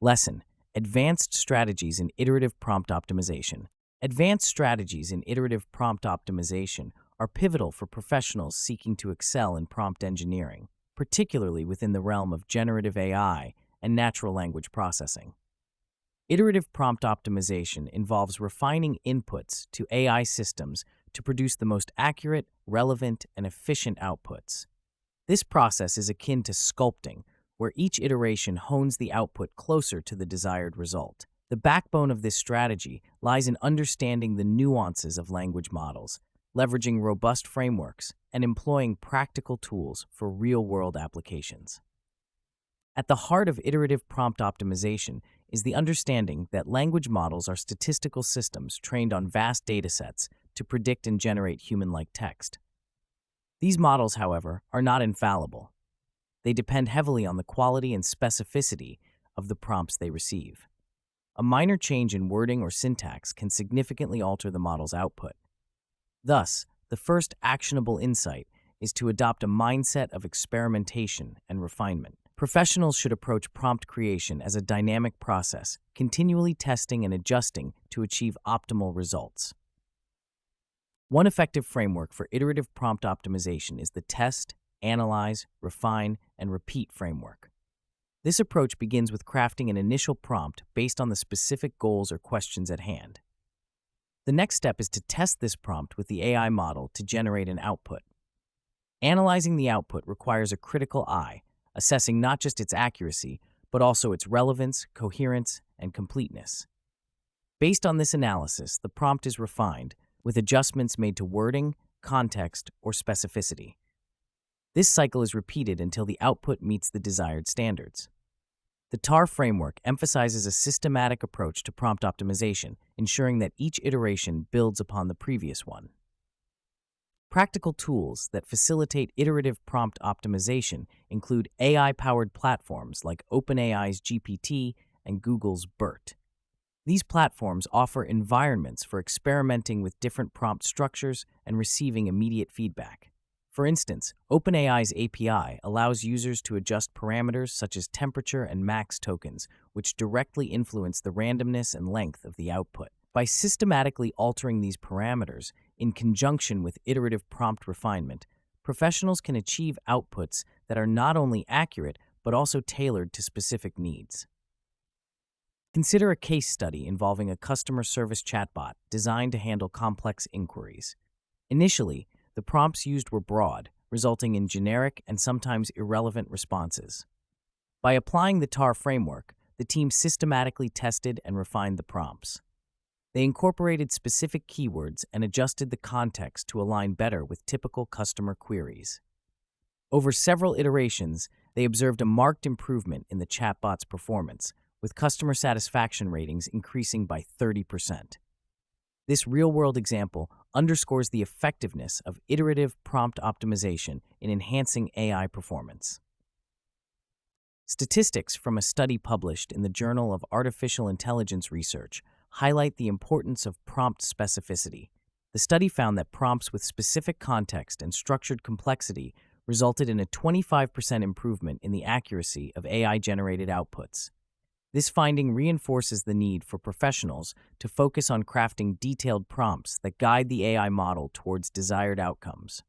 Lesson: Advanced Strategies in Iterative Prompt Optimization. Advanced strategies in iterative prompt optimization are pivotal for professionals seeking to excel in prompt engineering, particularly within the realm of generative AI and natural language processing. Iterative prompt optimization involves refining inputs to AI systems to produce the most accurate, relevant, and efficient outputs. This process is akin to sculpting, where each iteration hones the output closer to the desired result. The backbone of this strategy lies in understanding the nuances of language models, leveraging robust frameworks, and employing practical tools for real-world applications. At the heart of iterative prompt optimization is the understanding that language models are statistical systems trained on vast datasets to predict and generate human-like text. These models, however, are not infallible. They depend heavily on the quality and specificity of the prompts they receive. A minor change in wording or syntax can significantly alter the model's output. Thus, the first actionable insight is to adopt a mindset of experimentation and refinement. Professionals should approach prompt creation as a dynamic process, continually testing and adjusting to achieve optimal results. One effective framework for iterative prompt optimization is the test, analyze, refine, and repeat framework. This approach begins with crafting an initial prompt based on the specific goals or questions at hand. The next step is to test this prompt with the AI model to generate an output. Analyzing the output requires a critical eye, assessing not just its accuracy, but also its relevance, coherence, and completeness. Based on this analysis, the prompt is refined, with adjustments made to wording, context, or specificity. This cycle is repeated until the output meets the desired standards. The TAR framework emphasizes a systematic approach to prompt optimization, ensuring that each iteration builds upon the previous one. Practical tools that facilitate iterative prompt optimization include AI-powered platforms like OpenAI's GPT and Google's BERT. These platforms offer environments for experimenting with different prompt structures and receiving immediate feedback. For instance, OpenAI's API allows users to adjust parameters such as temperature and max tokens, which directly influence the randomness and length of the output. By systematically altering these parameters in conjunction with iterative prompt refinement, professionals can achieve outputs that are not only accurate but also tailored to specific needs. Consider a case study involving a customer service chatbot designed to handle complex inquiries. Initially, the prompts used were broad, resulting in generic and sometimes irrelevant responses. By applying the TAR framework, the team systematically tested and refined the prompts. They incorporated specific keywords and adjusted the context to align better with typical customer queries. Over several iterations, they observed a marked improvement in the chatbot's performance, with customer satisfaction ratings increasing by 30%. This real-world example underscores the effectiveness of iterative prompt optimization in enhancing AI performance. Statistics from a study published in the Journal of Artificial Intelligence Research highlight the importance of prompt specificity. The study found that prompts with specific context and structured complexity resulted in a 25% improvement in the accuracy of AI-generated outputs. This finding reinforces the need for professionals to focus on crafting detailed prompts that guide the AI model towards desired outcomes.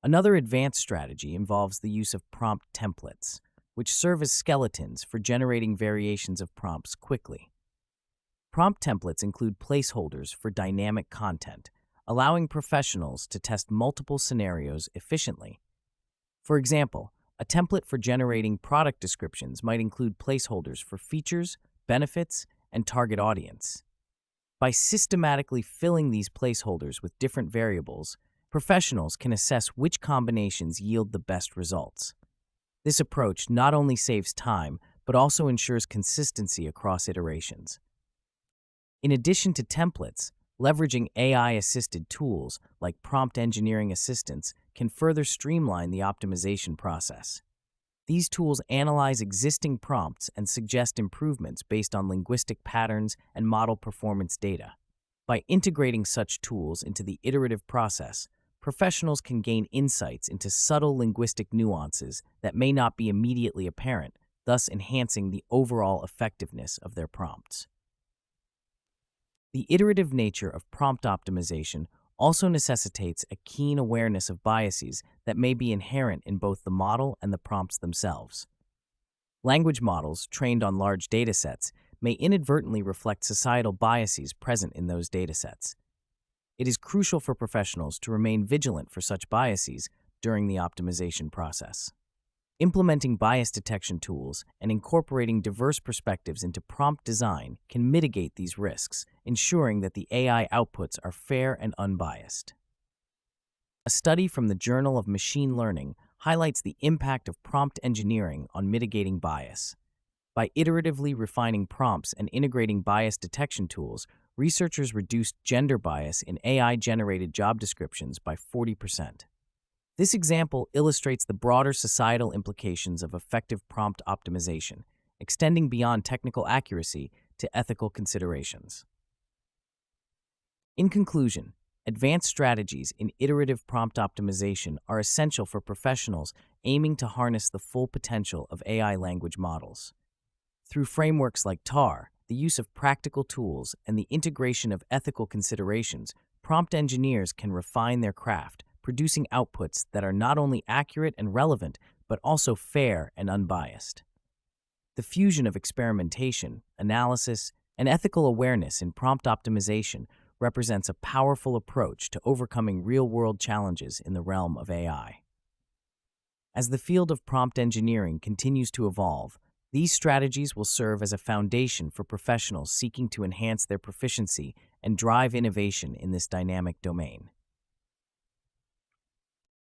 Another advanced strategy involves the use of prompt templates, which serve as skeletons for generating variations of prompts quickly. Prompt templates include placeholders for dynamic content, allowing professionals to test multiple scenarios efficiently. For example, a template for generating product descriptions might include placeholders for features, benefits, and target audience. By systematically filling these placeholders with different variables, professionals can assess which combinations yield the best results. This approach not only saves time, but also ensures consistency across iterations. In addition to templates, leveraging AI-assisted tools like prompt engineering assistants can further streamline the optimization process. These tools analyze existing prompts and suggest improvements based on linguistic patterns and model performance data. By integrating such tools into the iterative process, professionals can gain insights into subtle linguistic nuances that may not be immediately apparent thus enhancing the overall effectiveness of their prompts. The iterative nature of prompt optimization also necessitates a keen awareness of biases that may be inherent in both the model and the prompts themselves. Language models trained on large datasets may inadvertently reflect societal biases present in those datasets. It is crucial for professionals to remain vigilant for such biases during the optimization process. Implementing bias detection tools and incorporating diverse perspectives into prompt design can mitigate these risks, ensuring that the AI outputs are fair and unbiased. A study from the Journal of Machine Learning highlights the impact of prompt engineering on mitigating bias. By iteratively refining prompts and integrating bias detection tools, researchers reduced gender bias in AI-generated job descriptions by 40%. This example illustrates the broader societal implications of effective prompt optimization, extending beyond technical accuracy to ethical considerations. In conclusion, advanced strategies in iterative prompt optimization are essential for professionals aiming to harness the full potential of AI language models. Through frameworks like TAR, the use of practical tools, and the integration of ethical considerations, prompt engineers can refine their craft, producing outputs that are not only accurate and relevant, but also fair and unbiased. The fusion of experimentation, analysis, and ethical awareness in prompt optimization represents a powerful approach to overcoming real-world challenges in the realm of AI. As the field of prompt engineering continues to evolve, these strategies will serve as a foundation for professionals seeking to enhance their proficiency and drive innovation in this dynamic domain.